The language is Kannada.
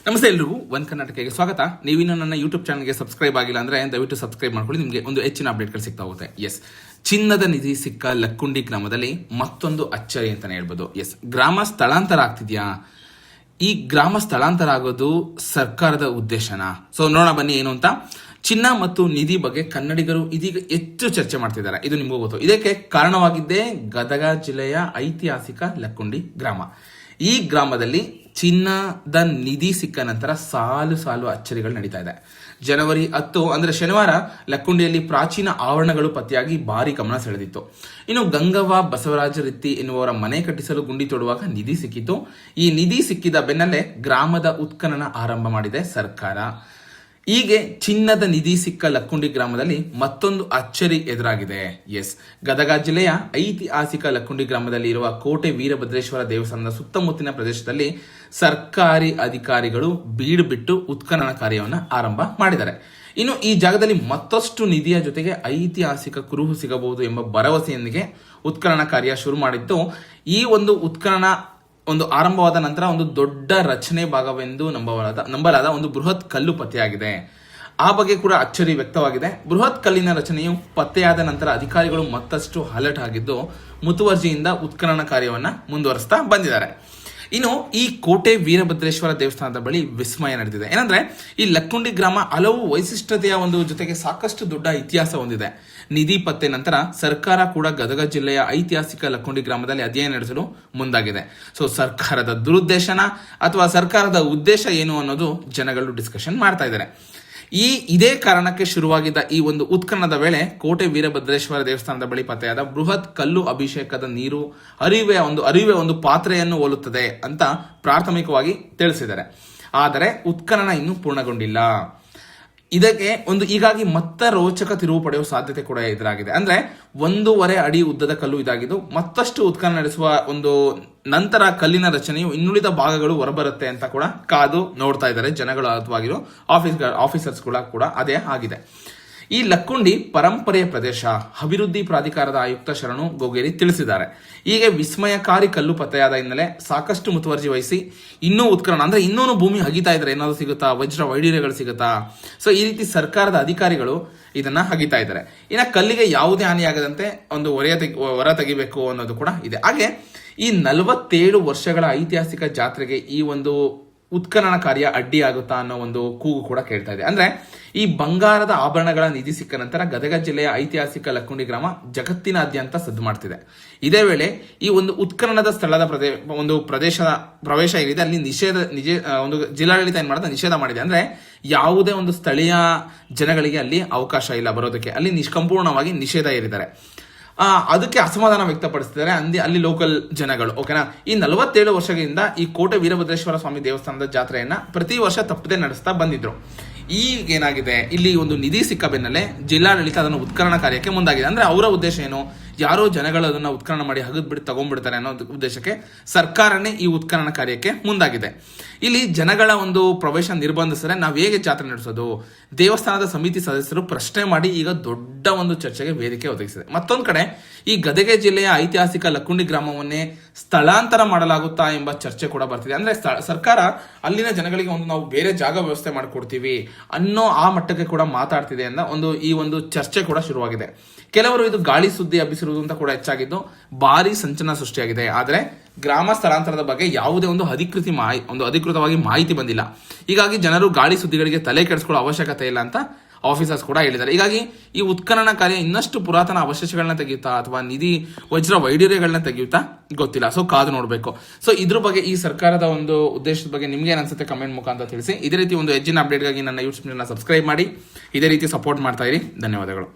ನಮಸ್ತೆ ಎಲ್ರಿಗೂ ಒನ್ ಕರ್ನಾಟಕಕ್ಕೆ ಸ್ವಾಗತ. ನೀವಿನ್ನು ನನ್ನ ಯೂಟ್ಯೂಬ್ ಚಾನಲ್ಗೆ ಸಬ್ಸ್ಕ್ರೈಬ್ ಆಗಿಲ್ಲ ಅಂದ್ರೆ ದಯವಿಟ್ಟು ಸಬ್ಸ್ಕ್ರೈಬ್ ಮಾಡ್ಕೊಳ್ಳಿ. ನಿಮಗೆ ಒಂದು ಹೆಚ್ಚಿನ ಅಪ್ಡೇಟ್ಗಳು ಸಿಗ್ತಾ ಹೋಗುತ್ತೆ. ಎಸ್, ಚಿನ್ನದ ನಿಧಿ ಸಿಕ್ಕ ಲಕ್ಕುಂಡಿ ಗ್ರಾಮದಲ್ಲಿ ಮತ್ತೊಂದು ಅಚ್ಚರಿ ಅಂತಾನೆ ಹೇಳ್ಬೋದು. ಎಸ್, ಗ್ರಾಮ ಸ್ಥಳಾಂತರ ಆಗ್ತಿದ್ಯಾ? ಈ ಗ್ರಾಮ ಸ್ಥಳಾಂತರ ಆಗೋದು ಸರ್ಕಾರದ ಉದ್ದೇಶನಾ? ಸೊ ನೋಡೋಣ ಬನ್ನಿ ಏನು ಅಂತ. ಚಿನ್ನ ಮತ್ತು ನಿಧಿ ಬಗ್ಗೆ ಕನ್ನಡಿಗರು ಇದೀಗ ಹೆಚ್ಚು ಚರ್ಚೆ ಮಾಡ್ತಿದ್ದಾರೆ. ಇದು ನಿಮಗೂ ಗೊತ್ತು. ಇದಕ್ಕೆ ಕಾರಣವಾಗಿದ್ದೇ ಗದಗ ಜಿಲ್ಲೆಯ ಐತಿಹಾಸಿಕ ಲಕ್ಕುಂಡಿ ಗ್ರಾಮ. ಈ ಗ್ರಾಮದಲ್ಲಿ ಚಿನ್ನದ ನಿಧಿ ಸಿಕ್ಕ ನಂತರ ಸಾಲು ಸಾಲು ಅಚ್ಚರಿಗಳು ನಡೀತಾ ಇದೆ. ಜನವರಿ 10 ಅಂದ್ರೆ ಶನಿವಾರ ಲಕ್ಕುಂಡಿಯಲ್ಲಿ ಪ್ರಾಚೀನ ಆವರಣಗಳು ಪತ್ತೆಯಾಗಿ ಭಾರಿ ಗಮನ ಸೆಳೆದಿತ್ತು. ಇನ್ನು ಗಂಗವ್ವ ಬಸವರಾಜ ರಿತ್ತಿ ಎನ್ನುವರ ಮನೆ ಕಟ್ಟಿಸಲು ಗುಂಡಿ ತೊಡುವಾಗ ನಿಧಿ ಸಿಕ್ಕಿತು. ಈ ನಿಧಿ ಸಿಕ್ಕಿದ ಬೆನ್ನಲ್ಲೇ ಗ್ರಾಮದ ಉತ್ಖನನ ಆರಂಭ ಮಾಡಿದೆ ಸರ್ಕಾರ. ಹೀಗೆ ಚಿನ್ನದ ನಿಧಿ ಸಿಕ್ಕ ಲಕ್ಕುಂಡಿ ಗ್ರಾಮದಲ್ಲಿ ಮತ್ತೊಂದು ಅಚ್ಚರಿ ಎದುರಾಗಿದೆ. ಎಸ್, ಗದಗ ಜಿಲ್ಲೆಯ ಐತಿಹಾಸಿಕ ಲಕ್ಕುಂಡಿ ಗ್ರಾಮದಲ್ಲಿ ಇರುವ ಕೋಟೆ ವೀರಭದ್ರೇಶ್ವರ ದೇವಸ್ಥಾನದ ಸುತ್ತಮುತ್ತಲಿನ ಪ್ರದೇಶದಲ್ಲಿ ಸರ್ಕಾರಿ ಅಧಿಕಾರಿಗಳು ಬೀಡು ಬಿಟ್ಟು ಉತ್ಖನನ ಕಾರ್ಯವನ್ನು ಆರಂಭ ಮಾಡಿದ್ದಾರೆ. ಇನ್ನು ಈ ಜಾಗದಲ್ಲಿ ಮತ್ತಷ್ಟು ನಿಧಿಯ ಜೊತೆಗೆ ಐತಿಹಾಸಿಕ ಕುರುಹು ಸಿಗಬಹುದು ಎಂಬ ಭರವಸೆಯೊಂದಿಗೆ ಉತ್ಖನನ ಕಾರ್ಯ ಶುರು ಮಾಡಿದ್ದು, ಈ ಒಂದು ಉತ್ಖನನ ಒಂದು ಆರಂಭವಾದ ನಂತರ ಒಂದು ದೊಡ್ಡ ರಚನೆ ಭಾಗವೆಂದು ನಂಬಲಾದ ಒಂದು ಬೃಹತ್ ಕಲ್ಲು ಪತ್ತೆಯಾಗಿದೆ. ಆ ಬಗ್ಗೆ ಕೂಡ ಅಚ್ಚರಿ ವ್ಯಕ್ತವಾಗಿದೆ. ಬೃಹತ್ ಕಲ್ಲಿನ ರಚನೆಯು ಪತ್ತೆಯಾದ ನಂತರ ಅಧಿಕಾರಿಗಳು ಮತ್ತಷ್ಟು ಅಲರ್ಟ್ ಆಗಿದ್ದು ಮುತುವರ್ಜಿಯಿಂದ ಉತ್ಖನನ ಕಾರ್ಯವನ್ನ ಮುಂದುವರಿಸ್ತಾ ಬಂದಿದ್ದಾರೆ. ಇನ್ನು ಈ ಕೋಟೆ ವೀರಭದ್ರೇಶ್ವರ ದೇವಸ್ಥಾನದ ಬಳಿ ವಿಸ್ಮಯ ನಡೆದಿದೆ. ಏನಂದ್ರೆ ಈ ಲಕ್ಕುಂಡಿ ಗ್ರಾಮ ಹಲವು ವೈಶಿಷ್ಟ್ಯತೆಯ ಒಂದು ಜೊತೆಗೆ ಸಾಕಷ್ಟು ದೊಡ್ಡ ಇತಿಹಾಸ ಹೊಂದಿದೆ. ನಿಧಿ ಪತ್ತೆ ನಂತರ ಸರ್ಕಾರ ಕೂಡ ಗದಗ ಜಿಲ್ಲೆಯ ಐತಿಹಾಸಿಕ ಲಕ್ಕುಂಡಿ ಗ್ರಾಮದಲ್ಲಿ ಅಧ್ಯಯನ ನಡೆಸಲು ಮುಂದಾಗಿದೆ. ಸೊ ಸರ್ಕಾರದ ದುರುದ್ದೇಶನ ಅಥವಾ ಸರ್ಕಾರದ ಉದ್ದೇಶ ಏನು ಅನ್ನೋದು ಜನಗಳು ಡಿಸ್ಕಷನ್ ಮಾಡ್ತಾ ಇದ್ದಾರೆ. ಇದೇ ಕಾರಣಕ್ಕೆ ಶುರುವಾಗಿದ್ದ ಈ ಒಂದು ಉತ್ಖನನದ ವೇಳೆ ಕೋಟೆ ವೀರಭದ್ರೇಶ್ವರ ದೇವಸ್ಥಾನದ ಬಳಿ ಪತ್ತೆಯಾದ ಬೃಹತ್ ಕಲ್ಲು ಅಭಿಷೇಕದ ನೀರು ಅರಿವೆ ಒಂದು ಪಾತ್ರೆಯನ್ನು ಹೋಲುತ್ತದೆ ಅಂತ ಪ್ರಾಥಮಿಕವಾಗಿ ತಿಳಿಸಿದ್ದಾರೆ. ಆದರೆ ಉತ್ಖನನ ಇನ್ನೂ ಪೂರ್ಣಗೊಂಡಿಲ್ಲ. ಇದಕ್ಕೆ ಹೀಗಾಗಿ ಮತ್ತೆ ರೋಚಕ ತಿರುವು ಪಡೆಯುವ ಸಾಧ್ಯತೆ ಕೂಡ ಎದುರಾಗಿದೆ. ಅಂದ್ರೆ 1.5 ಅಡಿ ಉದ್ದದ ಕಲ್ಲು ಇದಾಗಿದ್ದು ಮತ್ತಷ್ಟು ಉತ್ಖನನ ನಡೆಸುವ ಒಂದು ನಂತರ ಕಲ್ಲಿನ ರಚನೆಯು ಇನ್ನುಳಿದ ಭಾಗಗಳು ಹೊರಬರುತ್ತೆ ಅಂತ ಕೂಡ ಕಾದು ನೋಡ್ತಾ ಇದ್ದಾರೆ ಜನಗಳು. ಅಥವಾ ಆಫೀಸರ್ಸ್ ಕೂಡ ಅದೇ ಆಗಿದೆ. ಈ ಲಕ್ಕುಂಡಿ ಪರಂಪರೆಯ ಪ್ರದೇಶ, ಅಭಿವೃದ್ಧಿ ಪ್ರಾಧಿಕಾರದ ಆಯುಕ್ತ ಶರಣು ಗೋಗೇರಿ ತಿಳಿಸಿದ್ದಾರೆ. ಹೀಗೆ ವಿಸ್ಮಯಕಾರಿ ಕಲ್ಲು ಪತ್ತೆಯಾದ ಹಿನ್ನೆಲೆ ಸಾಕಷ್ಟು ಮುತುವರ್ಜಿ ವಹಿಸಿ ಇನ್ನೂ ಉತ್ಖನನ ಅಂದ್ರೆ ಇನ್ನೂ ಭೂಮಿ ಅಗಿತಾ ಇದ್ದಾರೆ. ಏನಾದ್ರು ಸಿಗುತ್ತಾ, ವೈಡೂರ್ಯಗಳು ಸಿಗುತ್ತಾ? ಸೊ ಈ ರೀತಿ ಸರ್ಕಾರದ ಅಧಿಕಾರಿಗಳು ಇದನ್ನ ಅಗಿತಾ ಇದ್ದಾರೆ. ಇನ್ನು ಕಲ್ಲಿಗೆ ಯಾವುದೇ ಹಾನಿಯಾಗದಂತೆ ಒಂದು ಹೊರ ತೆಗಿಬೇಕು ಅನ್ನೋದು ಕೂಡ ಇದೆ. ಹಾಗೆ ಈ 47 ವರ್ಷಗಳ ಐತಿಹಾಸಿಕ ಜಾತ್ರೆಗೆ ಈ ಒಂದು ಉತ್ಖನನ ಕಾರ್ಯ ಅಡ್ಡಿಯಾಗುತ್ತಾ ಅನ್ನೋ ಒಂದು ಕೂಗು ಕೂಡ ಕೇಳ್ತಾ ಇದೆ. ಅಂದ್ರೆ ಈ ಬಂಗಾರದ ಆಭರಣಗಳ ನಿಧಿ ಸಿಕ್ಕ ನಂತರ ಗದಗ ಜಿಲ್ಲೆಯ ಐತಿಹಾಸಿಕ ಲಕ್ಕುಂಡಿ ಗ್ರಾಮ ಜಗತ್ತಿನಾದ್ಯಂತ ಸದ್ದು ಮಾಡ್ತಿದೆ. ಇದೇ ವೇಳೆ ಈ ಒಂದು ಉತ್ಖನನದ ಸ್ಥಳದ ಒಂದು ಪ್ರವೇಶ ಏನಿದೆ ಅಲ್ಲಿ ಒಂದು ಜಿಲ್ಲಾಡಳಿತ ಏನ್ ಮಾಡಿದೆ, ನಿಷೇಧ ಮಾಡಿದೆ. ಅಂದ್ರೆ ಯಾವುದೇ ಒಂದು ಸ್ಥಳೀಯ ಜನಗಳಿಗೆ ಅಲ್ಲಿ ಅವಕಾಶ ಇಲ್ಲ ಬರೋದಕ್ಕೆ. ಅಲ್ಲಿ ನಿಷ್ಕಂಪೂರ್ಣವಾಗಿ ನಿಷೇಧ ಏರಿದ್ದಾರೆ. ಅದಕ್ಕೆ ಅಸಮಾಧಾನ ವ್ಯಕ್ತಪಡಿಸ್ತಿದ್ದಾರೆ ಅಲ್ಲಿ ಲೋಕಲ್ ಜನಗಳು. ಓಕೆನಾ? ಈ 47 ವರ್ಷಗಳಿಂದ ಈ ಕೋಟೆ ವೀರಭದ್ರೇಶ್ವರ ಸ್ವಾಮಿ ದೇವಸ್ಥಾನದ ಜಾತ್ರೆಯನ್ನ ಪ್ರತಿ ವರ್ಷ ತಪ್ಪದೆ ನಡೆಸ್ತಾ ಬಂದಿದ್ರು. ಈಗ ಏನಾಗಿದೆ, ಇಲ್ಲಿ ಒಂದು ನಿಧಿ ಸಿಕ್ಕ ಬೆನ್ನಲ್ಲೇ ಜಿಲ್ಲಾಡಳಿತ ಅದನ್ನು ಉತ್ಖನನ ಕಾರ್ಯಕ್ಕೆ ಮುಂದಾಗಿದೆ. ಅಂದ್ರೆ ಅವರ ಉದ್ದೇಶ ಏನು? ಯಾರೋ ಜನಗಳು ಅದನ್ನ ಉತ್ಖನನ ಮಾಡಿ ಹಗದ್ಬಿಟ್ಟು ತಗೊಂಡ್ಬಿಡ್ತಾರೆ ಅನ್ನೋ ಉದ್ದೇಶಕ್ಕೆ ಸರ್ಕಾರನೇ ಈ ಉತ್ಖನನ ಕಾರ್ಯಕ್ಕೆ ಮುಂದಾಗಿದೆ. ಇಲ್ಲಿ ಜನಗಳ ಒಂದು ಪ್ರವೇಶ ನಿರ್ಬಂಧಿಸಿದ್ರೆ ನಾವು ಹೇಗೆ ಜಾತ್ರೆ ನಡೆಸೋದು? ದೇವಸ್ಥಾನದ ಸಮಿತಿ ಸದಸ್ಯರು ಪ್ರಶ್ನೆ ಮಾಡಿ ಈಗ ದೊಡ್ಡ ಒಂದು ಚರ್ಚೆಗೆ ವೇದಿಕೆ ಒದಗಿಸಿದೆ. ಮತ್ತೊಂದು ಕಡೆ ಈ ಗದಗ ಜಿಲ್ಲೆಯ ಐತಿಹಾಸಿಕ ಲಕ್ಕುಂಡಿ ಗ್ರಾಮವನ್ನೇ ಸ್ಥಳಾಂತರ ಮಾಡಲಾಗುತ್ತಾ ಎಂಬ ಚರ್ಚೆ ಕೂಡ ಬರ್ತಿದೆ. ಅಂದ್ರೆ ಸರ್ಕಾರ ಅಲ್ಲಿನ ಜನಗಳಿಗೆ ನಾವು ಬೇರೆ ಜಾಗ ವ್ಯವಸ್ಥೆ ಮಾಡಿಕೊಡ್ತೀವಿ ಅನ್ನೋ ಆ ಮಟ್ಟಕ್ಕೆ ಕೂಡ ಮಾತಾಡ್ತಿದೆ ಅನ್ನೋ ಈ ಒಂದು ಚರ್ಚೆ ಕೂಡ ಶುರುವಾಗಿದೆ. ಕೆಲವರು ಇದು ಗಾಳಿ ಸುದ್ದಿ ಹಬ್ಬಿಸಿರುವುದು ಅಂತ ಕೂಡ ಹೆಚ್ಚಾಗಿದ್ದು ಭಾರಿ ಸಂಚಲನ ಸೃಷ್ಟಿಯಾಗಿದೆ. ಆದರೆ ಗ್ರಾಮ ಸ್ಥಳಾಂತರದ ಬಗ್ಗೆ ಯಾವುದೇ ಒಂದು ಅಧಿಕೃತವಾಗಿ ಮಾಹಿತಿ ಬಂದಿಲ್ಲ. ಹೀಗಾಗಿ ಜನರು ಗಾಳಿ ಸುದ್ದಿಗಳಿಗೆ ತಲೆ ಕೆಡಿಸ್ಕೊಳ್ಳೋ ಅವಶ್ಯಕತೆ ಇಲ್ಲ ಅಂತ ಆಫೀಸರ್ಸ್ ಕೂಡ ಹೇಳಿದ್ದಾರೆ. ಹೀಗಾಗಿ ಈ ಉತ್ಖನನ ಕಾರ್ಯ ಇನ್ನಷ್ಟು ಪುರಾತನ ಅವಶೇಷಗಳನ್ನ ತೆಗೆಯುತ್ತಾ ಅಥವಾ ವೈಡೂರ್ಯಗಳನ್ನ ತೆಗೆಯುತ್ತಾ ಗೊತ್ತಿಲ್ಲ. ಸೊ ಕಾದು ನೋಡಬೇಕು. ಸೊ ಇದ್ರ ಬಗ್ಗೆ ಈ ಸರ್ಕಾರದ ಒಂದು ಉದ್ದೇಶದ ಬಗ್ಗೆ ನಿಮ್ಗೆ ಏನ್ ಅನ್ಸುತ್ತೆ ಕಮೆಂಟ್ ಮುಖಾಂತರ ತಿಳಿಸಿ. ಇದೇ ರೀತಿ ಒಂದು ಹೆಚ್ಚಿನ ಅಪ್ಡೇಟ್ಗಾಗಿ ನನ್ನ ಯೂಟ್ಯೂಬ್ ಚಾನಲ್ ಸಬ್ಸ್ಕ್ರೈಬ್ ಮಾಡಿ ಇದೇ ರೀತಿ ಸಪೋರ್ಟ್ ಮಾಡ್ತಾ ಇರಿ. ಧನ್ಯವಾದಗಳು.